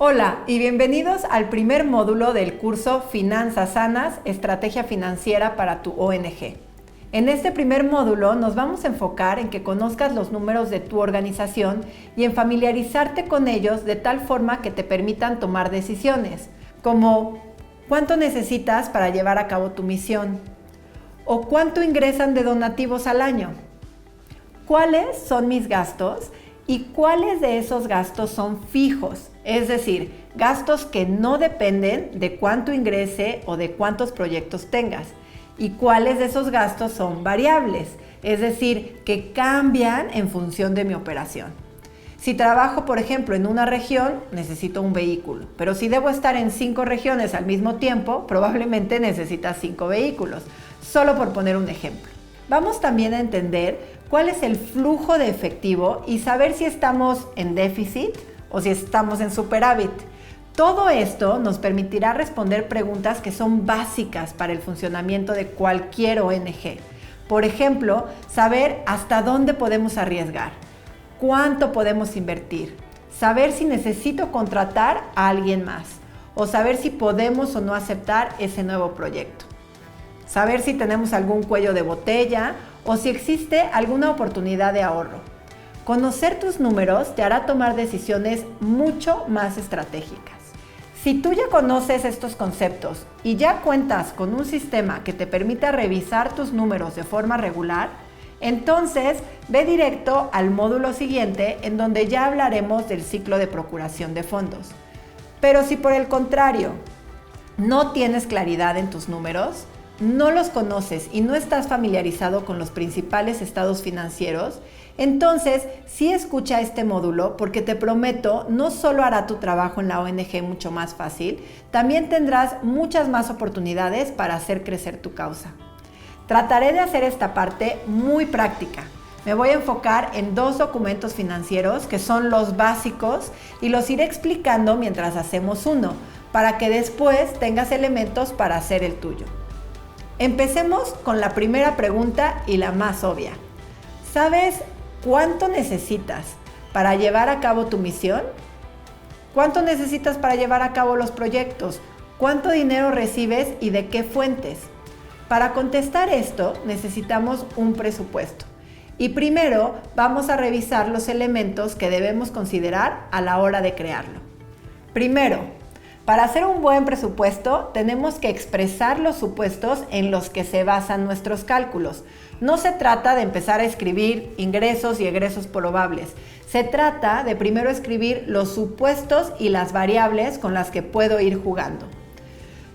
Hola y bienvenidos al primer módulo del curso Finanzas Sanas, Estrategia Financiera para tu ONG. En este primer módulo nos vamos a enfocar en que conozcas los números de tu organización y en familiarizarte con ellos de tal forma que te permitan tomar decisiones, como ¿cuánto necesitas para llevar a cabo tu misión? ¿O cuánto ingresan de donativos al año? ¿Cuáles son mis gastos? ¿Y cuáles de esos gastos son fijos? Es decir, gastos que no dependen de cuánto ingrese o de cuántos proyectos tengas. ¿Y cuáles de esos gastos son variables? Es decir, que cambian en función de mi operación. Si trabajo, por ejemplo, en una región, necesito un vehículo. Pero si debo estar en 5 regiones al mismo tiempo, probablemente necesitas 5 vehículos. Solo por poner un ejemplo. Vamos también a entender cuál es el flujo de efectivo y saber si estamos en déficit o si estamos en superávit. Todo esto nos permitirá responder preguntas que son básicas para el funcionamiento de cualquier ONG. Por ejemplo, saber hasta dónde podemos arriesgar, cuánto podemos invertir, saber si necesito contratar a alguien más o saber si podemos o no aceptar ese nuevo proyecto. Saber si tenemos algún cuello de botella o si existe alguna oportunidad de ahorro. Conocer tus números te hará tomar decisiones mucho más estratégicas. Si tú ya conoces estos conceptos y ya cuentas con un sistema que te permita revisar tus números de forma regular, entonces ve directo al módulo siguiente en donde ya hablaremos del ciclo de procuración de fondos. Pero si por el contrario no tienes claridad en tus números, no los conoces y no estás familiarizado con los principales estados financieros, entonces sí escucha este módulo porque te prometo no solo hará tu trabajo en la ONG mucho más fácil, también tendrás muchas más oportunidades para hacer crecer tu causa. Trataré de hacer esta parte muy práctica. Me voy a enfocar en 2 documentos financieros que son los básicos y los iré explicando mientras hacemos uno, para que después tengas elementos para hacer el tuyo. Empecemos con la primera pregunta y la más obvia. ¿Sabes cuánto necesitas para llevar a cabo tu misión? ¿Cuánto necesitas para llevar a cabo los proyectos? ¿Cuánto dinero recibes y de qué fuentes? Para contestar esto necesitamos un presupuesto. Y primero vamos a revisar los elementos que debemos considerar a la hora de crearlo. Primero, para hacer un buen presupuesto, tenemos que expresar los supuestos en los que se basan nuestros cálculos. No se trata de empezar a escribir ingresos y egresos probables. Se trata de primero escribir los supuestos y las variables con las que puedo ir jugando.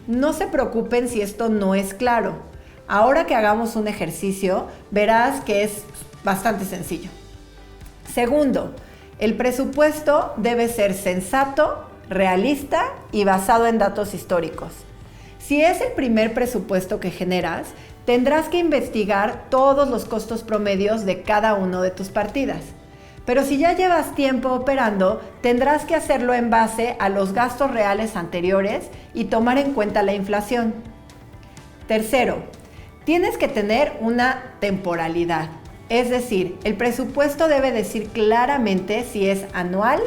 No se preocupen si esto no es claro. Ahora que hagamos un ejercicio, verás que es bastante sencillo. Segundo, el presupuesto debe ser sensato, realista y basado en datos históricos. Si es el primer presupuesto que generas, tendrás que investigar todos los costos promedios de cada una de tus partidas. Pero si ya llevas tiempo operando, tendrás que hacerlo en base a los gastos reales anteriores y tomar en cuenta la inflación. Tercero, tienes que tener una temporalidad. Es decir, el presupuesto debe decir claramente si es anual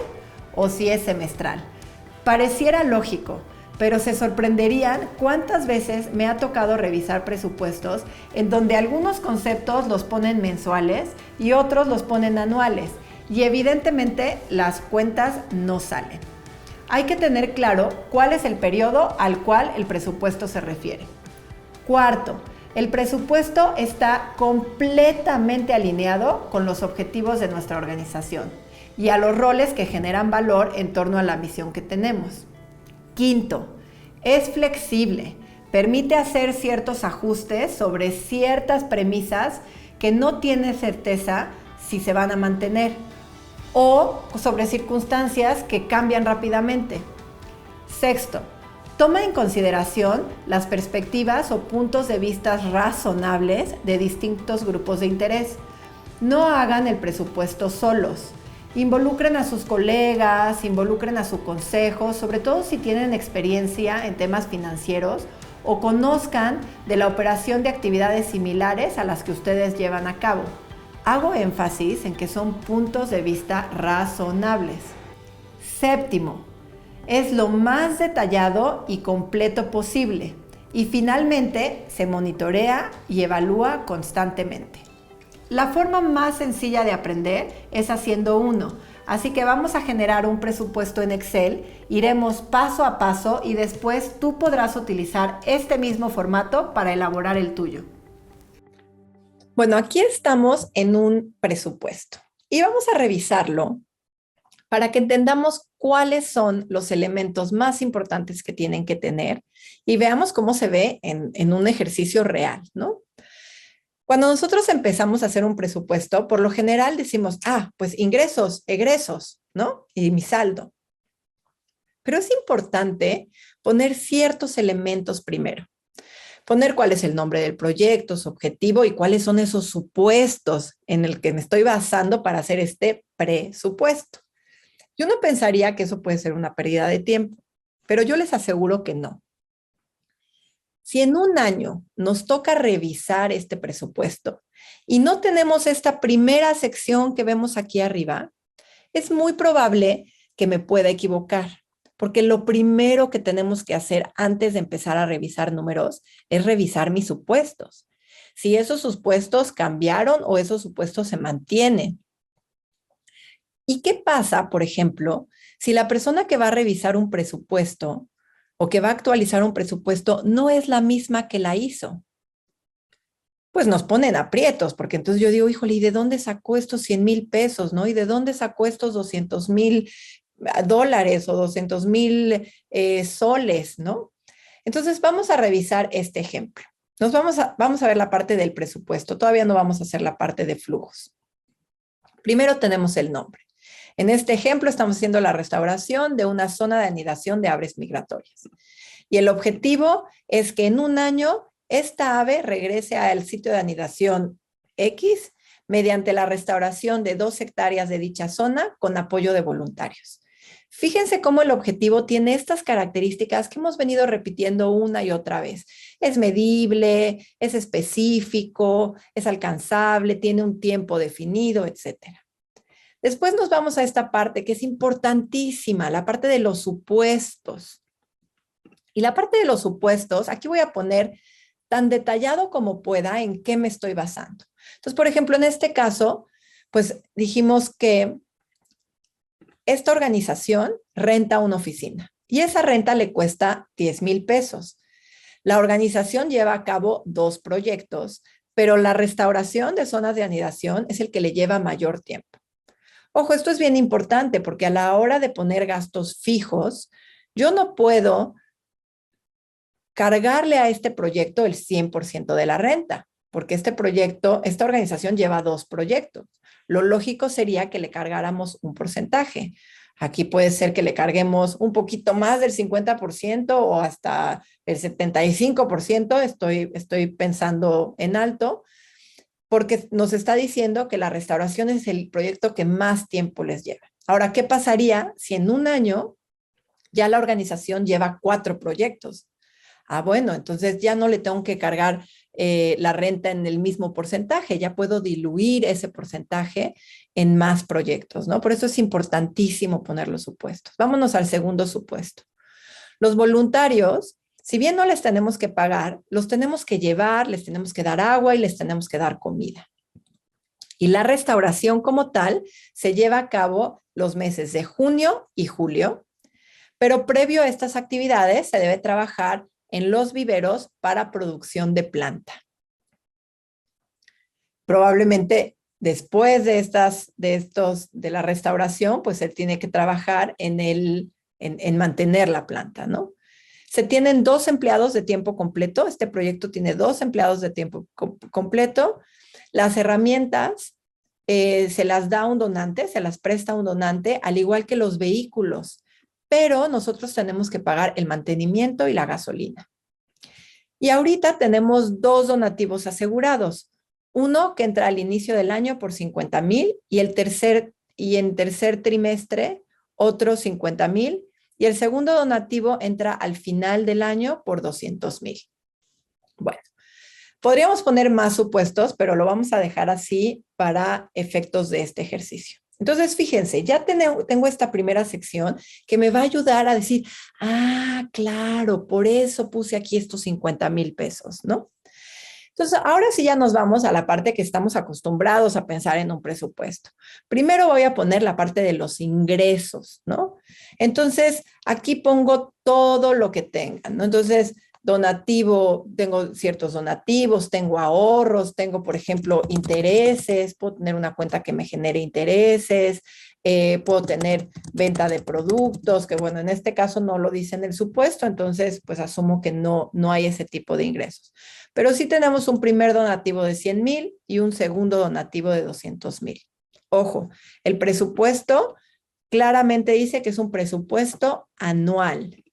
o si es semestral. Pareciera lógico, pero se sorprenderían cuántas veces me ha tocado revisar presupuestos en donde algunos conceptos los ponen mensuales y otros los ponen anuales, y evidentemente las cuentas no salen. Hay que tener claro cuál es el periodo al cual el presupuesto se refiere. Cuarto, el presupuesto está completamente alineado con los objetivos de nuestra organización y a los roles que generan valor en torno a la misión que tenemos. Quinto, es flexible, permite hacer ciertos ajustes sobre ciertas premisas que no tiene certeza si se van a mantener o sobre circunstancias que cambian rápidamente. Sexto, toma en consideración las perspectivas o puntos de vista razonables de distintos grupos de interés. No hagan el presupuesto solos. Involucren a sus colegas, involucren a su consejo, sobre todo si tienen experiencia en temas financieros o conozcan de la operación de actividades similares a las que ustedes llevan a cabo. Hago énfasis en que son puntos de vista razonables. Séptimo, es lo más detallado y completo posible. Y finalmente se monitorea y evalúa constantemente. La forma más sencilla de aprender es haciendo uno. Así que vamos a generar un presupuesto en Excel, iremos paso a paso y después tú podrás utilizar este mismo formato para elaborar el tuyo. Bueno, aquí estamos en un presupuesto y vamos a revisarlo para que entendamos cuáles son los elementos más importantes que tienen que tener y veamos cómo se ve en un ejercicio real, ¿no? Cuando nosotros empezamos a hacer un presupuesto, por lo general decimos, pues ingresos, egresos, ¿no? Y mi saldo. Pero es importante poner ciertos elementos primero. Poner cuál es el nombre del proyecto, su objetivo y cuáles son esos supuestos en el que me estoy basando para hacer este presupuesto. Yo no pensaría que eso puede ser una pérdida de tiempo, pero yo les aseguro que no. Si en un año nos toca revisar este presupuesto y no tenemos esta primera sección que vemos aquí arriba, es muy probable que me pueda equivocar, porque lo primero que tenemos que hacer antes de empezar a revisar números es revisar mis supuestos. Si esos supuestos cambiaron o esos supuestos se mantienen. ¿Y qué pasa, por ejemplo, si la persona que va a revisar un presupuesto o que va a actualizar un presupuesto no es la misma que la hizo? Pues nos ponen aprietos, porque entonces yo digo, híjole, ¿y de dónde sacó estos 100,000 pesos, no? ¿Y de dónde sacó estos 200,000 dólares o 200,000 soles, no? Entonces vamos a revisar este ejemplo. Vamos a ver la parte del presupuesto, todavía no vamos a hacer la parte de flujos. Primero tenemos el nombre. En este ejemplo estamos haciendo la restauración de una zona de anidación de aves migratorias. Y el objetivo es que en un año esta ave regrese al sitio de anidación X mediante la restauración de 2 hectáreas de dicha zona con apoyo de voluntarios. Fíjense cómo el objetivo tiene estas características que hemos venido repitiendo una y otra vez. Es medible, es específico, es alcanzable, tiene un tiempo definido, etcétera. Después nos vamos a esta parte que es importantísima, la parte de los supuestos. Y la parte de los supuestos, aquí voy a poner tan detallado como pueda en qué me estoy basando. Entonces, por ejemplo, en este caso, pues dijimos que esta organización renta una oficina y esa renta le cuesta 10,000 pesos. La organización lleva a cabo 2 proyectos, pero la restauración de zonas de anidación es el que le lleva mayor tiempo. Ojo, esto es bien importante porque a la hora de poner gastos fijos, yo no puedo cargarle a este proyecto el 100% de la renta, porque esta organización lleva 2 proyectos. Lo lógico sería que le cargáramos un porcentaje. Aquí puede ser que le carguemos un poquito más del 50% o hasta el 75%, estoy pensando en alto, porque nos está diciendo que la restauración es el proyecto que más tiempo les lleva. Ahora, ¿qué pasaría si en un año ya la organización lleva 4 proyectos? Bueno, entonces ya no le tengo que cargar la renta en el mismo porcentaje, ya puedo diluir ese porcentaje en más proyectos, ¿no? Por eso es importantísimo poner los supuestos. Vámonos al segundo supuesto. Los voluntarios, si bien no les tenemos que pagar, los tenemos que llevar, les tenemos que dar agua y les tenemos que dar comida. Y la restauración como tal se lleva a cabo los meses de junio y julio, pero previo a estas actividades se debe trabajar en los viveros para producción de planta. Probablemente después de la restauración, pues se tiene que trabajar en mantener la planta, ¿no? Se tienen 2 empleados de tiempo completo. Este proyecto tiene 2 empleados de tiempo completo. Las herramientas se las da un donante, se las presta un donante, al igual que los vehículos. Pero nosotros tenemos que pagar el mantenimiento y la gasolina. Y ahorita tenemos 2 donativos asegurados. Uno que entra al inicio del año por 50,000 y en tercer trimestre otros 50,000. Y el segundo donativo entra al final del año por 200,000. Bueno, podríamos poner más supuestos, pero lo vamos a dejar así para efectos de este ejercicio. Entonces, fíjense, ya tengo esta primera sección que me va a ayudar a decir, ah, claro, por eso puse aquí estos 50,000 pesos, ¿no? Entonces, ahora sí ya nos vamos a la parte que estamos acostumbrados a pensar en un presupuesto. Primero voy a poner la parte de los ingresos, ¿no? Entonces, aquí pongo todo lo que tengan, ¿no? Entonces, donativo, tengo ciertos donativos, tengo ahorros, tengo, por ejemplo, intereses, puedo tener una cuenta que me genere intereses, puedo tener venta de productos, que bueno, en este caso no lo dice en el supuesto, entonces pues asumo que no hay ese tipo de ingresos. Pero sí tenemos un primer donativo de 100,000 y un segundo donativo de 200,000. Ojo, el presupuesto claramente dice que es un presupuesto anual.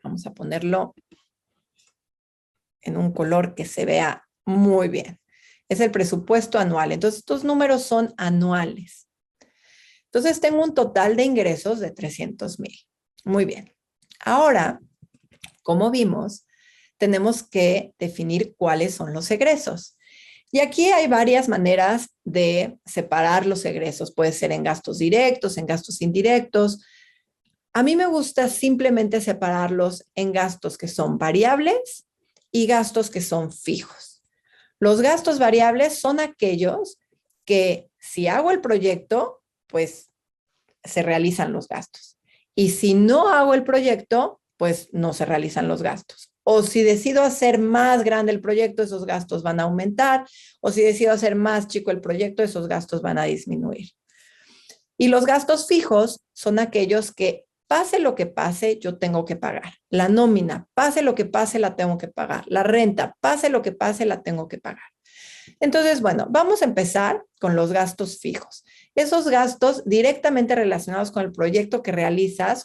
Vamos a ponerlo en un color que se vea muy bien. Es el presupuesto anual. Entonces, estos números son anuales. Entonces, tengo un total de ingresos de 300,000. Muy bien. Ahora, como vimos, tenemos que definir cuáles son los egresos. Y aquí hay varias maneras de separar los egresos. Puede ser en gastos directos, en gastos indirectos. A mí me gusta simplemente separarlos en gastos que son variables y gastos que son fijos. Los gastos variables son aquellos que si hago el proyecto, pues se realizan los gastos. Y si no hago el proyecto, pues no se realizan los gastos. O si decido hacer más grande el proyecto, esos gastos van a aumentar. O si decido hacer más chico el proyecto, esos gastos van a disminuir. Y los gastos fijos son aquellos que pase lo que pase, yo tengo que pagar. La nómina, pase lo que pase, la tengo que pagar. La renta, pase lo que pase, la tengo que pagar. Entonces, bueno, vamos a empezar con los gastos fijos. Esos gastos directamente relacionados con el proyecto que realizas.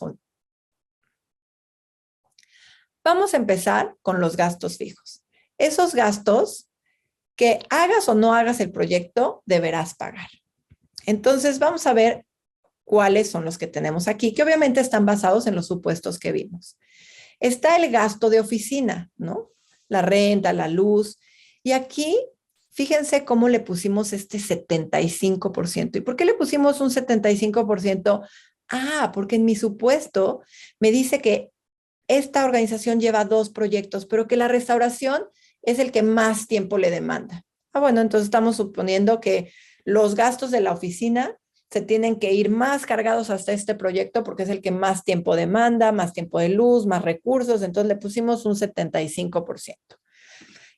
Vamos a empezar con los gastos fijos. Esos gastos que hagas o no hagas el proyecto, deberás pagar. Entonces, vamos a ver cuáles son los que tenemos aquí, que obviamente están basados en los supuestos que vimos. Está el gasto de oficina, ¿no? La renta, la luz. Y aquí, fíjense cómo le pusimos este 75%. ¿Y por qué le pusimos un 75%? Ah, porque en mi supuesto me dice que esta organización lleva 2 proyectos, pero que la restauración es el que más tiempo le demanda. Ah, bueno, entonces estamos suponiendo que los gastos de la oficina se tienen que ir más cargados hasta este proyecto porque es el que más tiempo demanda, más tiempo de luz, más recursos, entonces le pusimos un 75%.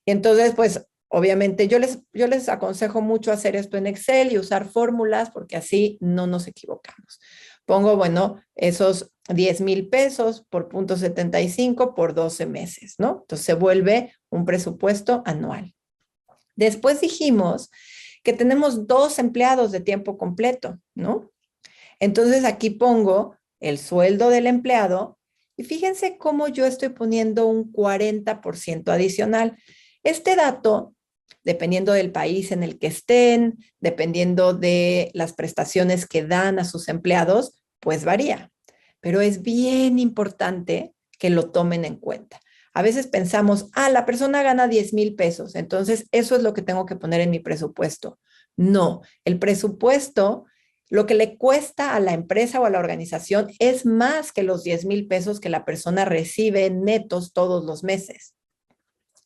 Y entonces, pues, obviamente yo les aconsejo mucho hacer esto en Excel y usar fórmulas porque así no nos equivocamos. Pongo, bueno, esos 10,000 pesos por 0.75 por 12 meses, ¿no? Entonces se vuelve un presupuesto anual. Después dijimos que tenemos 2 empleados de tiempo completo, ¿no? Entonces aquí pongo el sueldo del empleado y fíjense cómo yo estoy poniendo un 40% adicional. Este dato, dependiendo del país en el que estén, dependiendo de las prestaciones que dan a sus empleados, pues varía. Pero es bien importante que lo tomen en cuenta. A veces pensamos, ah, la persona gana 10,000 pesos, entonces eso es lo que tengo que poner en mi presupuesto. No, el presupuesto, lo que le cuesta a la empresa o a la organización es más que los 10,000 pesos que la persona recibe netos todos los meses.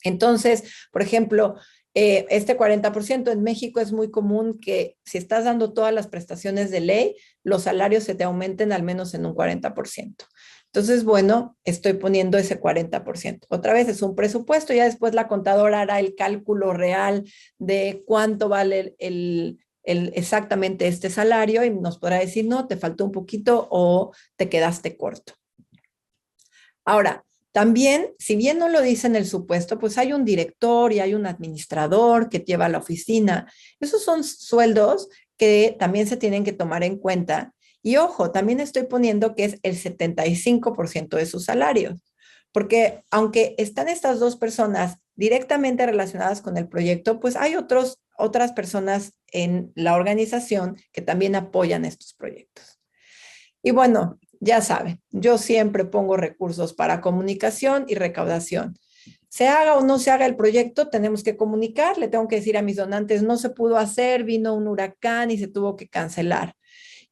Entonces, por ejemplo, este 40% en México es muy común que si estás dando todas las prestaciones de ley, los salarios se te aumenten al menos en un 40%. Entonces, bueno, estoy poniendo ese 40%. Otra vez es un presupuesto, ya después la contadora hará el cálculo real de cuánto vale exactamente este salario y nos podrá decir, no, te faltó un poquito o te quedaste corto. Ahora, también, si bien no lo dice en el supuesto, pues hay un director y hay un administrador que lleva la oficina. Esos son sueldos que también se tienen que tomar en cuenta. Y ojo, también estoy poniendo que es el 75% de sus salarios, porque aunque están estas 2 personas directamente relacionadas con el proyecto, pues hay otras personas en la organización que también apoyan estos proyectos. Y bueno, ya saben, yo siempre pongo recursos para comunicación y recaudación. se haga o no se haga el proyecto, tenemos que comunicar, le tengo que decir a mis donantes, no se pudo hacer, vino un huracán y se tuvo que cancelar.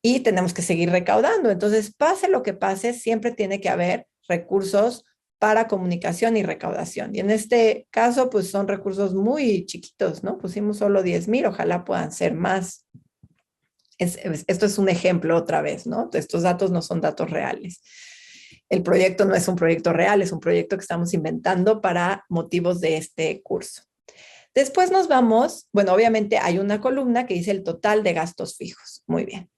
Y tenemos que seguir recaudando. Entonces, pase lo que pase, siempre tiene que haber recursos para comunicación y recaudación. Y en este caso, pues son recursos muy chiquitos, ¿no? Pusimos solo 10,000, ojalá puedan ser más. Esto es un ejemplo otra vez, ¿no? Estos datos no son datos reales. El proyecto no es un proyecto real, es un proyecto que estamos inventando para motivos de este curso. Después nos vamos, bueno, obviamente hay una columna que dice el total de gastos fijos. Muy bien.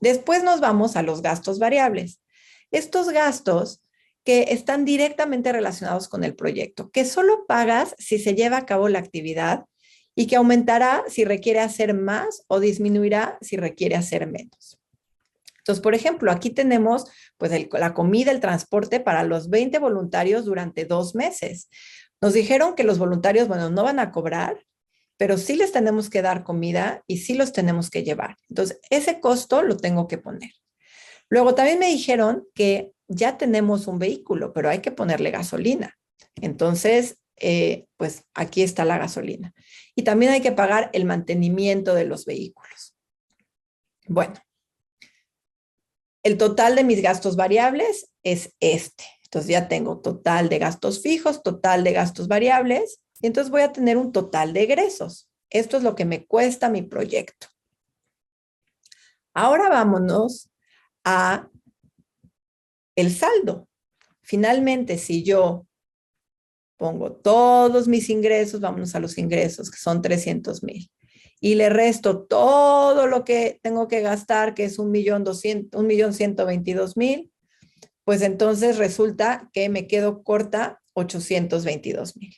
Después nos vamos a los gastos variables. Estos gastos que están directamente relacionados con el proyecto, que solo pagas si se lleva a cabo la actividad y que aumentará si requiere hacer más o disminuirá si requiere hacer menos. Entonces, por ejemplo, aquí tenemos pues la comida, el transporte para los 20 voluntarios durante 2 meses. Nos dijeron que los voluntarios, bueno, no van a cobrar, pero sí les tenemos que dar comida y sí los tenemos que llevar. Entonces, ese costo lo tengo que poner. Luego también me dijeron que ya tenemos un vehículo, pero hay que ponerle gasolina. Entonces, pues aquí está la gasolina. Y también hay que pagar el mantenimiento de los vehículos. Bueno, el total de mis gastos variables es este. Entonces ya tengo total de gastos fijos, total de gastos variables, y entonces voy a tener un total de egresos. Esto es lo que me cuesta mi proyecto. Ahora vámonos a el saldo. Finalmente, si yo pongo todos mis ingresos, vámonos a los ingresos, que son 300,000, y le resto todo lo que tengo que gastar, que es 1,122,000, pues entonces resulta que me quedo corta 822,000.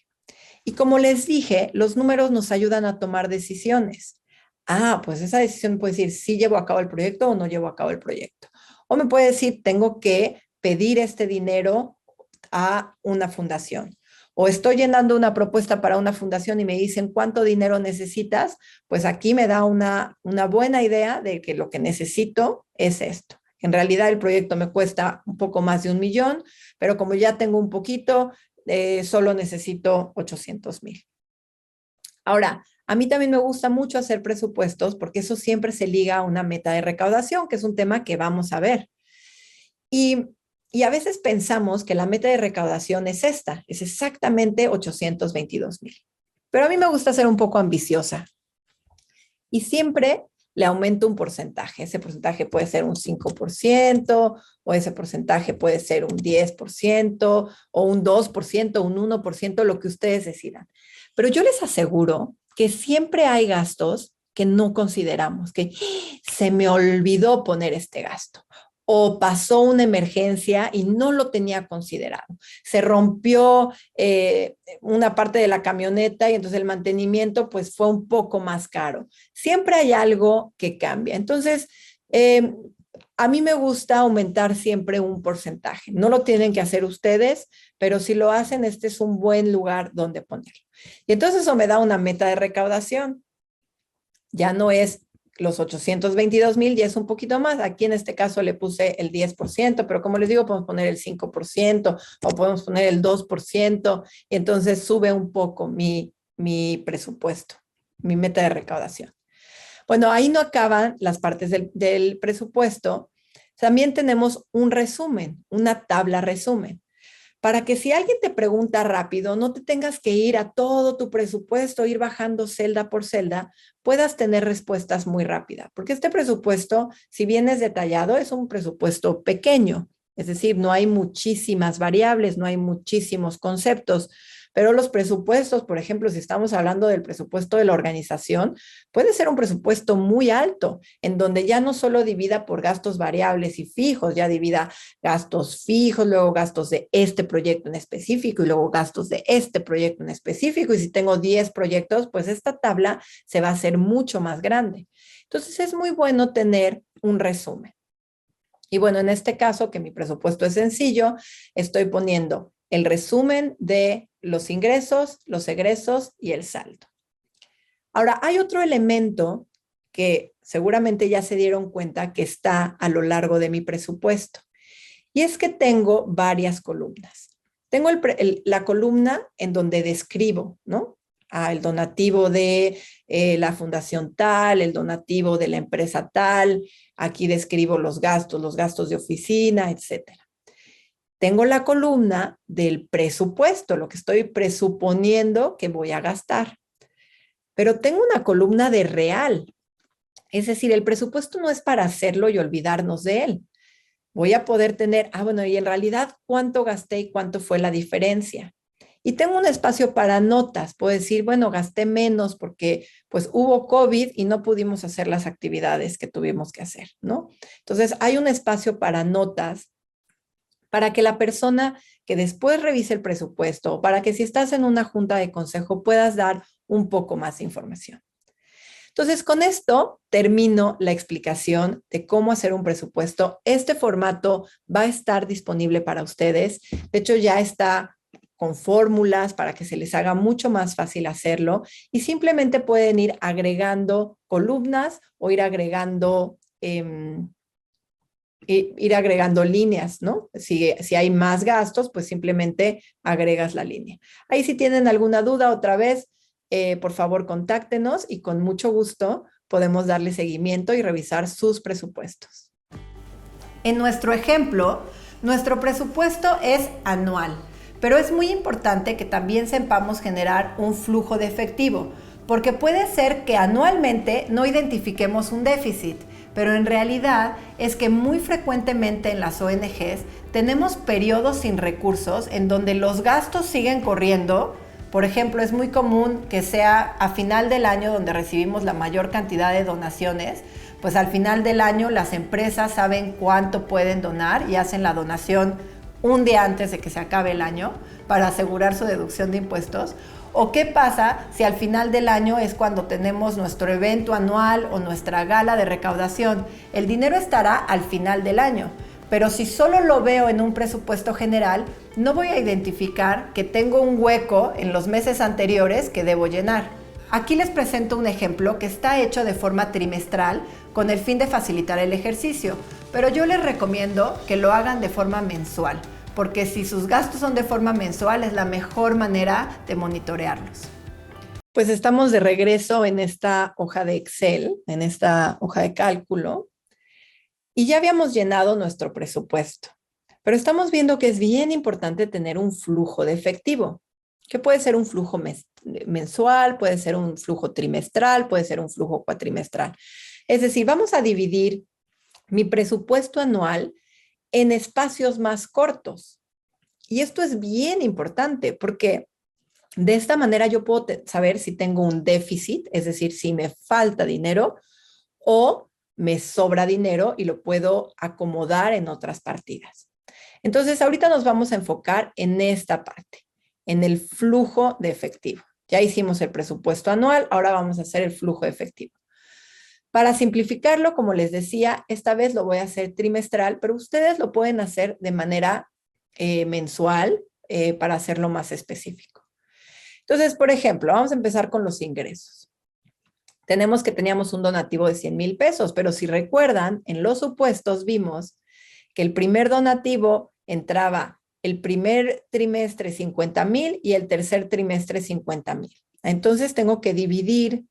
Y como les dije, los números nos ayudan a tomar decisiones. Ah, pues esa decisión puede decir si llevo a cabo el proyecto o no llevo a cabo el proyecto. O me puede decir, tengo que pedir este dinero a una fundación. O estoy llenando una propuesta para una fundación y me dicen cuánto dinero necesitas, pues aquí me da una buena idea de que lo que necesito es esto. En realidad el proyecto me cuesta un poco más de 1,000,000, pero como ya tengo un poquito, solo necesito 800,000. Ahora, a mí también me gusta mucho hacer presupuestos porque eso siempre se liga a una meta de recaudación, que es un tema que vamos a ver. Y, y a veces pensamos que la meta de recaudación es esta, es exactamente 822,000. Pero a mí me gusta ser un poco ambiciosa y siempre le aumento un porcentaje. Ese porcentaje puede ser un 5% o ese porcentaje puede ser un 10% o un 2%, un 1%, lo que ustedes decidan. Pero yo les aseguro que siempre hay gastos que no consideramos, que se me olvidó poner este gasto o pasó una emergencia y no lo tenía considerado. Se rompió una parte de la camioneta y entonces el mantenimiento pues fue un poco más caro. Siempre hay algo que cambia. Entonces, a mí me gusta aumentar siempre un porcentaje. No lo tienen que hacer ustedes, pero si lo hacen, este es un buen lugar donde ponerlo. Y entonces eso me da una meta de recaudación. Ya no es los 822,000, ya es un poquito más. Aquí en este caso le puse el 10%, pero como les digo, podemos poner el 5% o podemos poner el 2% y entonces sube un poco mi presupuesto, mi meta de recaudación. Bueno, ahí no acaban las partes del presupuesto. También tenemos un resumen, una tabla resumen, para que si alguien te pregunta rápido, no te tengas que ir a todo tu presupuesto, ir bajando celda por celda, puedas tener respuestas muy rápidas. Porque este presupuesto, si bien es detallado, es un presupuesto pequeño. Es decir, no hay muchísimas variables, no hay muchísimos conceptos. Pero los presupuestos, por ejemplo, si estamos hablando del presupuesto de la organización, puede ser un presupuesto muy alto, en donde ya no solo divida por gastos variables y fijos, ya divida gastos fijos, luego gastos de este proyecto en específico y luego gastos de este proyecto en específico. Y si tengo 10 proyectos, pues esta tabla se va a hacer mucho más grande. Entonces es muy bueno tener un resumen. Y bueno, en este caso, que mi presupuesto es sencillo, estoy poniendo el resumen de los ingresos, los egresos y el saldo. Ahora, hay otro elemento que seguramente ya se dieron cuenta que está a lo largo de mi presupuesto. Y es que tengo varias columnas. Tengo la columna en donde describo, ¿no? El donativo de la fundación tal, el donativo de la empresa tal, aquí describo los gastos de oficina, etcétera. Tengo la columna del presupuesto, lo que estoy presuponiendo que voy a gastar. Pero tengo una columna de real. Es decir, el presupuesto no es para hacerlo y olvidarnos de él. Voy a poder tener, bueno, y en realidad, ¿cuánto gasté y cuánto fue la diferencia? Y tengo un espacio para notas. Puedo decir, bueno, gasté menos porque pues hubo COVID y no pudimos hacer las actividades que tuvimos que hacer, ¿no? Entonces, hay un espacio para notas para que la persona que después revise el presupuesto o para que si estás en una junta de consejo puedas dar un poco más de información. Entonces, con esto termino la explicación de cómo hacer un presupuesto. Este formato va a estar disponible para ustedes. De hecho, ya está con fórmulas para que se les haga mucho más fácil hacerlo y simplemente pueden ir agregando columnas o ir agregando líneas, ¿no? Si hay más gastos, pues simplemente agregas la línea. Ahí si tienen alguna duda otra vez, por favor contáctenos y con mucho gusto podemos darle seguimiento y revisar sus presupuestos. En nuestro ejemplo, nuestro presupuesto es anual, pero es muy importante que también sepamos generar un flujo de efectivo, porque puede ser que anualmente no identifiquemos un déficit, pero en realidad es que muy frecuentemente en las ONGs tenemos periodos sin recursos en donde los gastos siguen corriendo. Por ejemplo, es muy común que sea a final del año donde recibimos la mayor cantidad de donaciones, pues al final del año las empresas saben cuánto pueden donar y hacen la donación un día antes de que se acabe el año para asegurar su deducción de impuestos. ¿O qué pasa si al final del año es cuando tenemos nuestro evento anual o nuestra gala de recaudación? El dinero estará al final del año, pero si solo lo veo en un presupuesto general, no voy a identificar que tengo un hueco en los meses anteriores que debo llenar. Aquí les presento un ejemplo que está hecho de forma trimestral con el fin de facilitar el ejercicio, pero yo les recomiendo que lo hagan de forma mensual, porque si sus gastos son de forma mensual es la mejor manera de monitorearlos. Pues estamos de regreso en esta hoja de Excel, en esta hoja de cálculo, y ya habíamos llenado nuestro presupuesto, pero estamos viendo que es bien importante tener un flujo de efectivo, que puede ser un flujo mensual, puede ser un flujo trimestral, puede ser un flujo cuatrimestral. Es decir, vamos a dividir mi presupuesto anual en espacios más cortos. Y esto es bien importante porque de esta manera yo puedo saber si tengo un déficit, es decir, si me falta dinero o me sobra dinero y lo puedo acomodar en otras partidas. Entonces, ahorita nos vamos a enfocar en esta parte, en el flujo de efectivo. Ya hicimos el presupuesto anual, ahora vamos a hacer el flujo de efectivo. Para simplificarlo, como les decía, esta vez lo voy a hacer trimestral, pero ustedes lo pueden hacer de manera mensual para hacerlo más específico. Entonces, por ejemplo, vamos a empezar con los ingresos. Teníamos un donativo de 100,000 pesos, pero si recuerdan, en los supuestos vimos que el primer donativo entraba el primer trimestre 50,000 y el tercer trimestre 50,000. Entonces tengo que dividir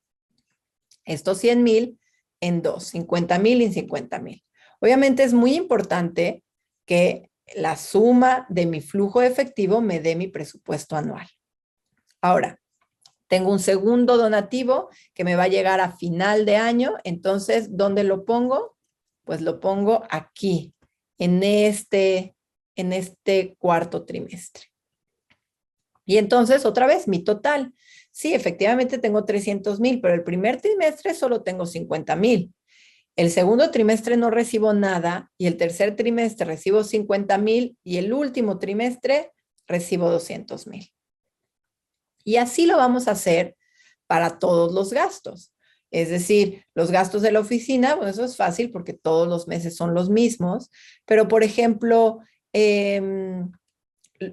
estos 100,000 en dos, 50,000 y 50,000. Obviamente es muy importante que la suma de mi flujo de efectivo me dé mi presupuesto anual. Ahora, tengo un segundo donativo que me va a llegar a final de año, entonces, ¿dónde lo pongo? Pues lo pongo aquí, en este cuarto trimestre. Y entonces, otra vez, mi total. Sí, efectivamente tengo 300,000, pero el primer trimestre solo tengo 50,000. El segundo trimestre no recibo nada y el tercer trimestre recibo 50,000 y el último trimestre recibo 200,000. Y así lo vamos a hacer para todos los gastos. Es decir, los gastos de la oficina, bueno, eso es fácil porque todos los meses son los mismos, pero por ejemplo,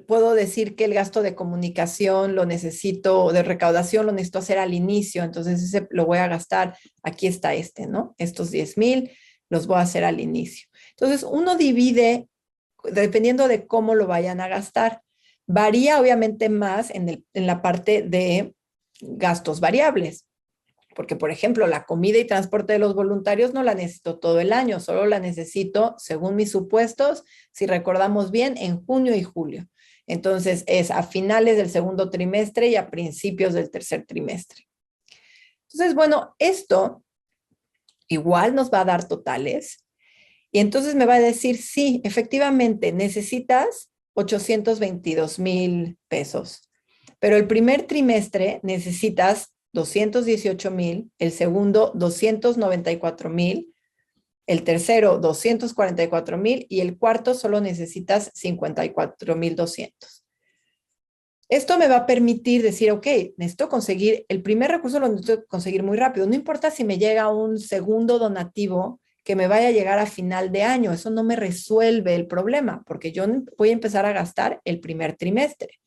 puedo decir que el gasto de comunicación lo necesito, de recaudación lo necesito hacer al inicio, entonces ese lo voy a gastar, aquí está ¿no? Estos 10,000 los voy a hacer al inicio. Entonces uno divide dependiendo de cómo lo vayan a gastar, Varía obviamente más en la parte de gastos variables, porque por ejemplo la comida y transporte de los voluntarios no la necesito todo el año, solo la necesito, según mis supuestos, si recordamos bien, en junio y julio. Entonces es a finales del segundo trimestre y a principios del tercer trimestre. Entonces, bueno, esto igual nos va a dar totales y entonces me va a decir, sí, efectivamente, necesitas 822,000 pesos, pero el primer trimestre necesitas 218,000, el segundo 294,000, el tercero 244,000 y el cuarto solo necesitas 54,200. Esto me va a permitir decir, ok, necesito conseguir, el primer recurso lo necesito conseguir muy rápido. No importa si me llega un segundo donativo que me vaya a llegar a final de año. Eso no me resuelve el problema porque yo voy a empezar a gastar el primer trimestre.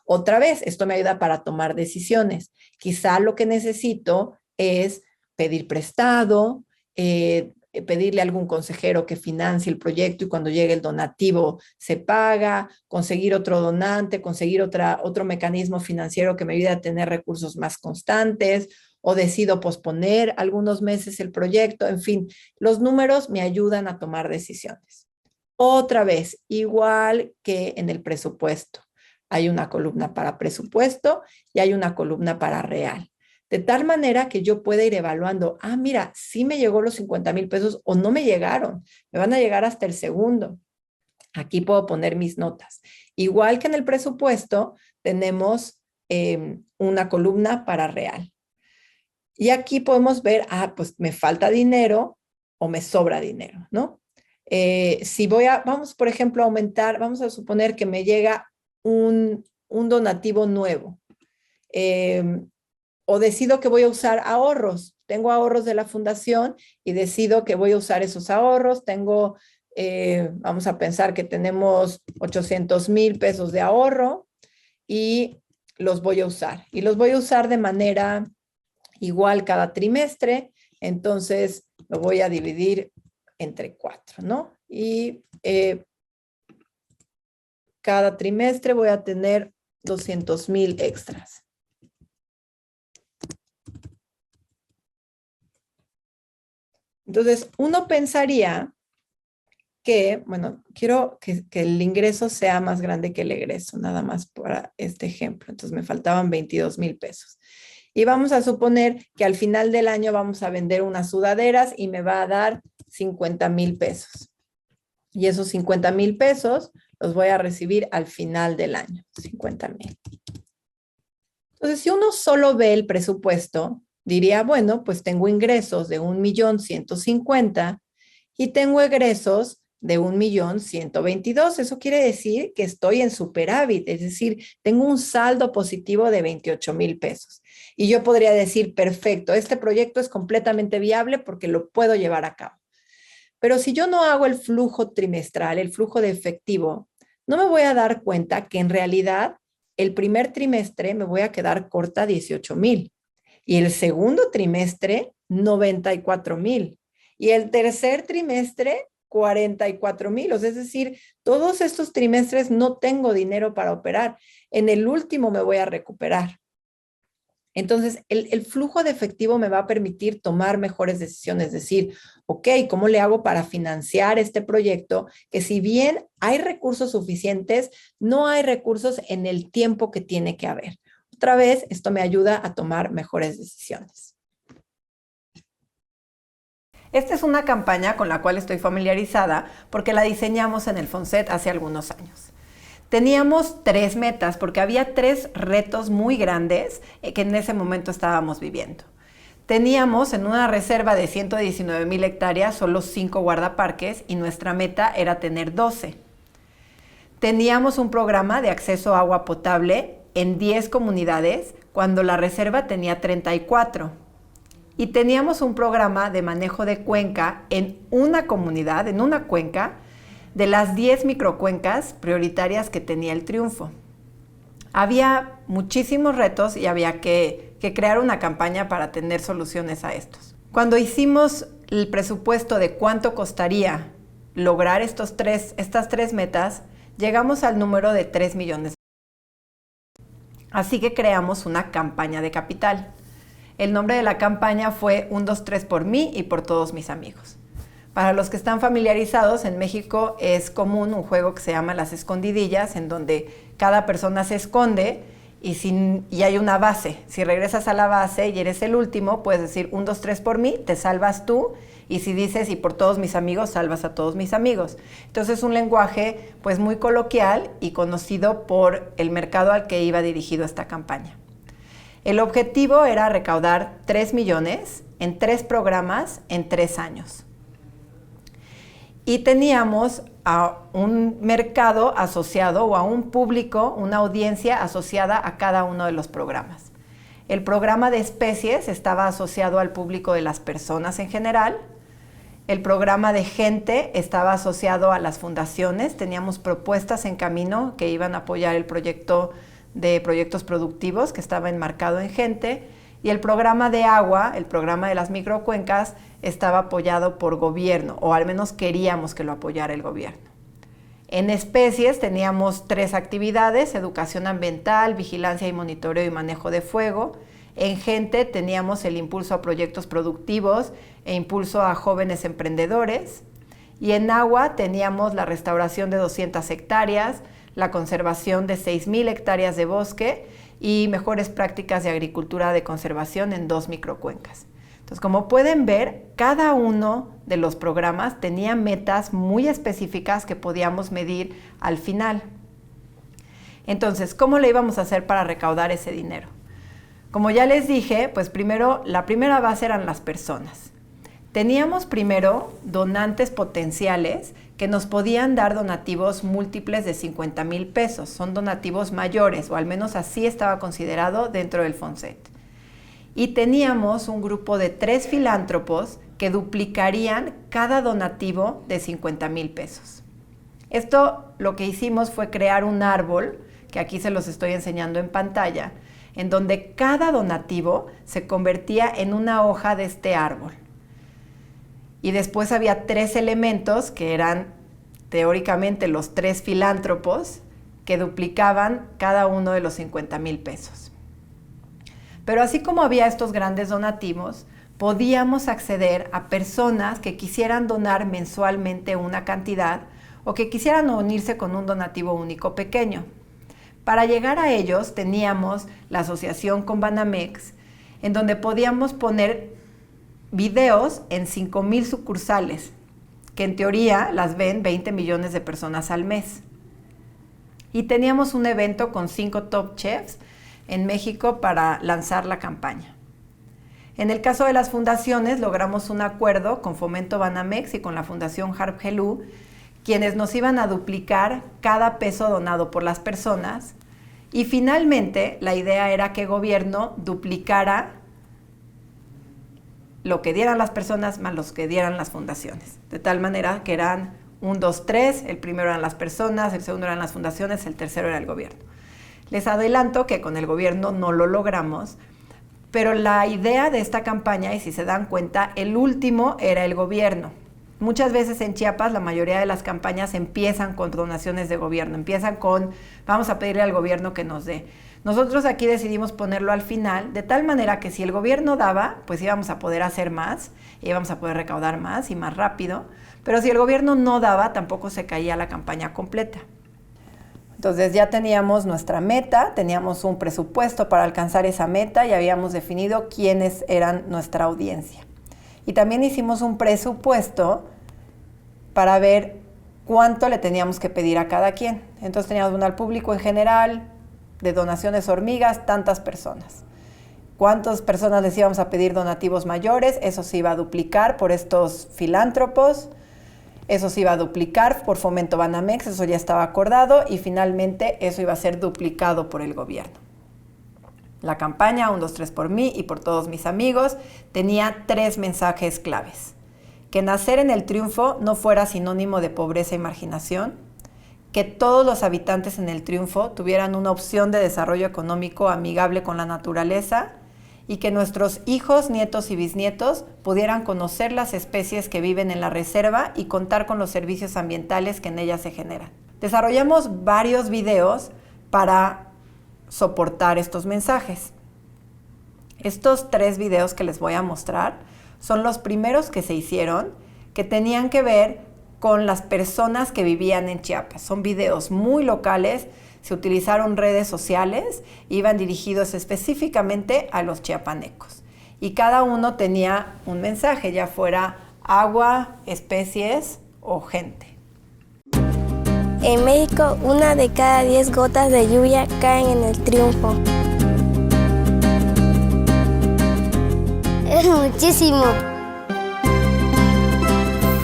Otra vez, esto me ayuda para tomar decisiones. Quizá lo que necesito es pedir prestado, pedirle a algún consejero que financie el proyecto y cuando llegue el donativo se paga, conseguir otro donante, conseguir otro mecanismo financiero que me ayude a tener recursos más constantes o decido posponer algunos meses el proyecto. En fin, los números me ayudan a tomar decisiones. Otra vez, igual que en el presupuesto. Hay una columna para presupuesto y hay una columna para real. De tal manera que yo pueda ir evaluando, mira, sí me llegó los 50,000 pesos o no me llegaron, me van a llegar hasta el segundo. Aquí puedo poner mis notas. Igual que en el presupuesto, tenemos una columna para real. Y aquí podemos ver, pues me falta dinero o me sobra dinero, ¿no? Si vamos, por ejemplo, a aumentar, vamos a suponer que me llega un donativo nuevo. O decido que voy a usar ahorros. Tengo ahorros de la fundación y decido que voy a usar esos ahorros. Vamos a pensar que tenemos 800,000 pesos de ahorro y los voy a usar. Y los voy a usar de manera igual cada trimestre. Entonces lo voy a dividir entre 4, ¿no? Y cada trimestre voy a tener 200,000 extras. Entonces, uno pensaría que, bueno, quiero que el ingreso sea más grande que el egreso, nada más para este ejemplo. Entonces, me faltaban 22,000 pesos. Y vamos a suponer que al final del año vamos a vender unas sudaderas y me va a dar 50,000 pesos. Y esos 50,000 pesos los voy a recibir al final del año, 50,000. Entonces, si uno solo ve el presupuesto, diría, bueno, pues tengo ingresos de 1,150,000 y tengo egresos de 1,122,000. Eso quiere decir que estoy en superávit, es decir, tengo un saldo positivo de 28,000 pesos. Y yo podría decir, perfecto, este proyecto es completamente viable porque lo puedo llevar a cabo. Pero si yo no hago el flujo trimestral, el flujo de efectivo, no me voy a dar cuenta que en realidad el primer trimestre me voy a quedar corta 18,000 y el segundo trimestre 94,000 y el tercer trimestre 44,000. Es decir, todos estos trimestres no tengo dinero para operar. En el último me voy a recuperar. Entonces, el flujo de efectivo me va a permitir tomar mejores decisiones, decir, ok, ¿cómo le hago para financiar este proyecto? Que si bien hay recursos suficientes, no hay recursos en el tiempo que tiene que haber. Otra vez, esto me ayuda a tomar mejores decisiones. Esta es una campaña con la cual estoy familiarizada porque la diseñamos en el Fonset hace algunos años. Teníamos 3 metas porque había 3 retos muy grandes que en ese momento estábamos viviendo. Teníamos en una reserva de 119,000 hectáreas solo 5 guardaparques y nuestra meta era tener 12. Teníamos un programa de acceso a agua potable en 10 comunidades cuando la reserva tenía 34. Y teníamos un programa de manejo de cuenca en una comunidad, en una cuenca, de las 10 microcuencas prioritarias que tenía el Triunfo. Había muchísimos retos y había que crear una campaña para tener soluciones a estos. Cuando hicimos el presupuesto de cuánto costaría lograr estas tres metas, llegamos al número de 3 millones Así que creamos una campaña de capital. El nombre de la campaña fue 1, 2, 3 por mí y por todos mis amigos. Para los que están familiarizados, en México es común un juego que se llama las escondidillas, en donde cada persona se esconde y hay una base. Si regresas a la base y eres el último, puedes decir 1, 2, 3 por mí, te salvas tú, y si dices y por todos mis amigos, salvas a todos mis amigos. Entonces es un lenguaje pues muy coloquial y conocido por el mercado al que iba dirigido esta campaña. El objetivo era recaudar 3 millones en 3 programas en 3 años. Y teníamos a un mercado asociado o a un público, una audiencia asociada a cada uno de los programas. El programa de especies estaba asociado al público de las personas en general. El programa de gente estaba asociado a las fundaciones. Teníamos propuestas en camino que iban a apoyar el proyecto de proyectos productivos que estaba enmarcado en gente. Y el programa de agua, el programa de las microcuencas, estaba apoyado por gobierno, o al menos queríamos que lo apoyara el gobierno. En especies teníamos 3 actividades: educación ambiental, vigilancia y monitoreo y manejo de fuego. En gente teníamos el impulso a proyectos productivos e impulso a jóvenes emprendedores. Y en agua teníamos la restauración de 200 hectáreas, la conservación de 6,000 hectáreas de bosque y mejores prácticas de agricultura de conservación en 2 microcuencas. Entonces, como pueden ver, cada uno de los programas tenía metas muy específicas que podíamos medir al final. Entonces, ¿cómo le íbamos a hacer para recaudar ese dinero? Como ya les dije, pues primero, la primera base eran las personas. Teníamos primero donantes potenciales que nos podían dar donativos múltiples de 50,000 pesos. Son donativos mayores, o al menos así estaba considerado dentro del Fonset. Y teníamos un grupo de 3 filántropos que duplicarían cada donativo de 50,000 pesos. Esto lo que hicimos fue crear un árbol, que aquí se los estoy enseñando en pantalla, en donde cada donativo se convertía en una hoja de este árbol. Y después había 3 elementos que eran teóricamente los 3 filántropos que duplicaban cada uno de los 50,000 pesos. Pero así como había estos grandes donativos, podíamos acceder a personas que quisieran donar mensualmente una cantidad o que quisieran unirse con un donativo único pequeño. Para llegar a ellos teníamos la asociación con Banamex, en donde podíamos poner videos en 5,000 sucursales, que en teoría las ven 20 millones de personas al mes. Y teníamos un evento con 5 top chefs en México para lanzar la campaña. En el caso de las fundaciones, logramos un acuerdo con Fomento Banamex y con la Fundación Harp Helú, quienes nos iban a duplicar cada peso donado por las personas. Y finalmente, la idea era que el gobierno duplicara lo que dieran las personas más los que dieran las fundaciones. De tal manera que eran 1, 2, 3, el primero eran las personas, el segundo eran las fundaciones, el tercero era el gobierno. Les adelanto que con el gobierno no lo logramos, pero la idea de esta campaña, y si se dan cuenta, el último era el gobierno. Muchas veces en Chiapas la mayoría de las campañas empiezan con donaciones de gobierno, empiezan con vamos a pedirle al gobierno que nos dé. Nosotros aquí decidimos ponerlo al final, de tal manera que si el gobierno daba, pues íbamos a poder hacer más, íbamos a poder recaudar más y más rápido, pero si el gobierno no daba, tampoco se caía la campaña completa. Entonces ya teníamos nuestra meta, teníamos un presupuesto para alcanzar esa meta y habíamos definido quiénes eran nuestra audiencia. Y también hicimos un presupuesto para ver cuánto le teníamos que pedir a cada quien. Entonces teníamos uno al público en general, de donaciones hormigas, tantas personas. ¿Cuántas personas les íbamos a pedir donativos mayores? Eso se iba a duplicar por estos filántropos. Eso se iba a duplicar por Fomento Banamex, eso ya estaba acordado. Y finalmente eso iba a ser duplicado por el gobierno. La campaña 1, 2, 3 por mí y por todos mis amigos tenía 3 mensajes claves. Que nacer en el triunfo no fuera sinónimo de pobreza y marginación. Que todos los habitantes en el triunfo tuvieran una opción de desarrollo económico amigable con la naturaleza y que nuestros hijos, nietos y bisnietos pudieran conocer las especies que viven en la reserva y contar con los servicios ambientales que en ella se generan. Desarrollamos varios videos para soportar estos mensajes. Estos 3 videos que les voy a mostrar son los primeros que se hicieron que tenían que ver con las personas que vivían en Chiapas. Son videos muy locales, se utilizaron redes sociales, iban dirigidos específicamente a los chiapanecos. Y cada uno tenía un mensaje, ya fuera agua, especies o gente. En México, 1 de cada 10 gotas de lluvia caen en el Triunfo. Es muchísimo.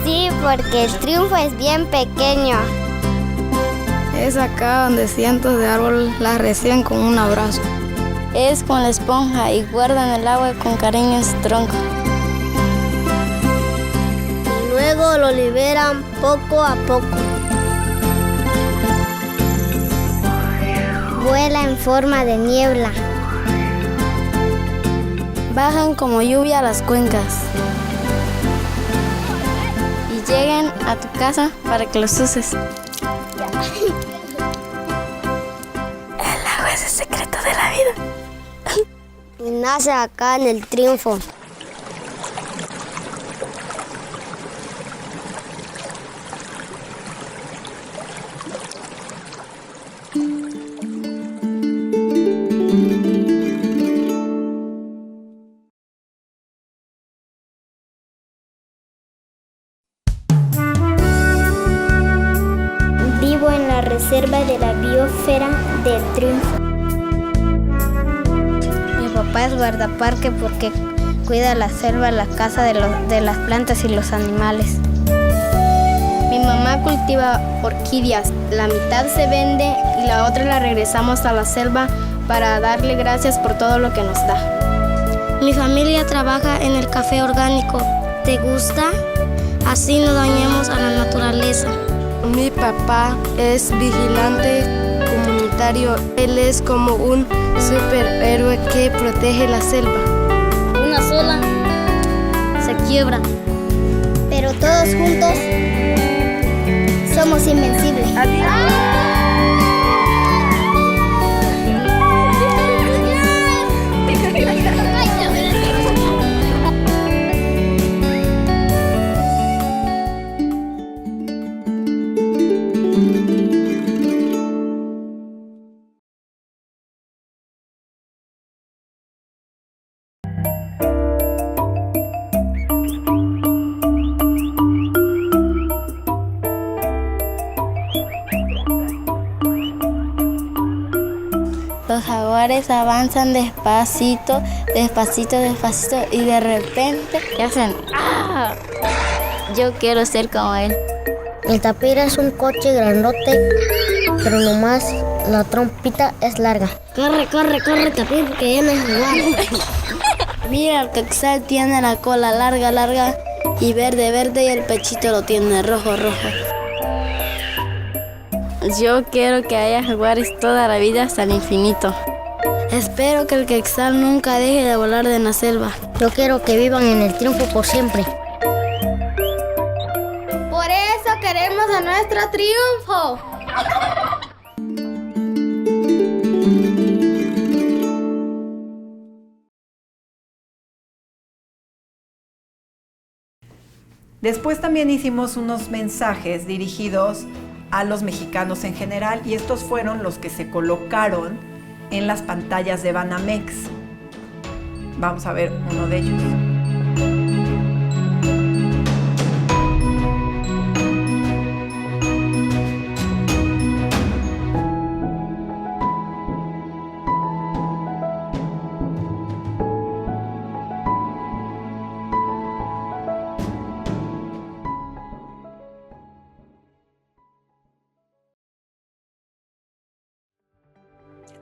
Sí, porque el Triunfo es bien pequeño. Es acá donde cientos de árboles las reciben con un abrazo. Es con la esponja y guardan el agua con cariño en su tronco. Y luego lo liberan poco a poco. Vuela en forma de niebla. Bajan como lluvia a las cuencas. Y llegan a tu casa para que los uses. El agua es el secreto de la vida. Y nace acá en el Triunfo. Vivo en la reserva de la biosfera del Triunfo. Mi papá es guardaparque porque cuida la selva, la casa de las plantas y los animales. Mi mamá cultiva orquídeas. La mitad se vende y la otra la regresamos a la selva para darle gracias por todo lo que nos da. Mi familia trabaja en el café orgánico. ¿Te gusta? Así no dañemos a la naturaleza. Mi papá es vigilante comunitario. Él es como un superhéroe que protege la selva. Una sola se quiebra, pero todos juntos somos invencibles. Los jaguares avanzan despacito, despacito, despacito y de repente hacen ¡ah! Yo quiero ser como él. El tapir es un coche grandote, pero nomás la trompita es larga. Corre, corre, corre, tapir, que ya no es igual. Mira, el quetzal tiene la cola larga, larga y verde, verde y el pechito lo tiene rojo, rojo. Yo quiero que haya jaguares toda la vida hasta el infinito. Espero que el quetzal nunca deje de volar en la selva. Yo quiero que vivan en el Triunfo por siempre. Por eso queremos a nuestro Triunfo. Después también hicimos unos mensajes dirigidos a los mexicanos en general y estos fueron los que se colocaron en las pantallas de Banamex. Vamos a ver uno de ellos.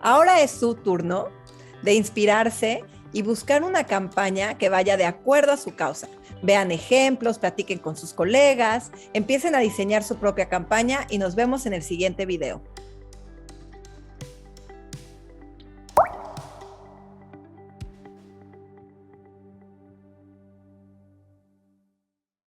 Ahora es su turno de inspirarse y buscar una campaña que vaya de acuerdo a su causa. Vean ejemplos, platiquen con sus colegas, empiecen a diseñar su propia campaña y nos vemos en el siguiente video.